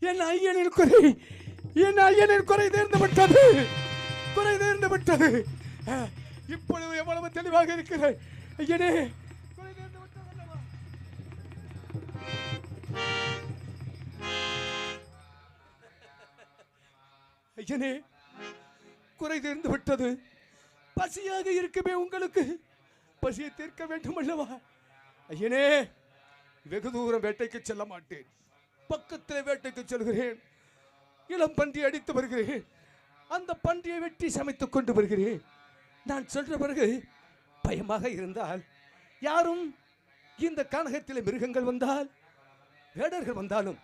என் ஐயனின் குறை, என் ஐயனின் குறை தீர்ந்து விட்டது, குறை தீர்ந்து விட்டது. இப்பொழுது எவ்வளவு தெளிவாக இருக்கிறேன் ஐயனே. குறை தீர்ந்து விட்டது. ஐயனே, குறை தீர்ந்து விட்டது. பசியாக இருக்குமே உங்களுக்கு, பசியை தீர்க்க வேண்டும் அல்லவா? ஐயனே, வெகு தூரம் வேட்டைக்கு செல்ல மாட்டேன், பக்கத்தில் வேட்டைக்கு செல்கிறேன். இளம் பன்றி அடித்து வருகிறேன், அந்த பன்றியை வெட்டி சமைத்துக் கொண்டு வருகிறேன். நான் சொல்ற பிறகு பயமாக இருந்தால், யாரும் இந்த கானகத்தில் மிருகங்கள் வந்தால், வேடர்கள் வந்தாலும்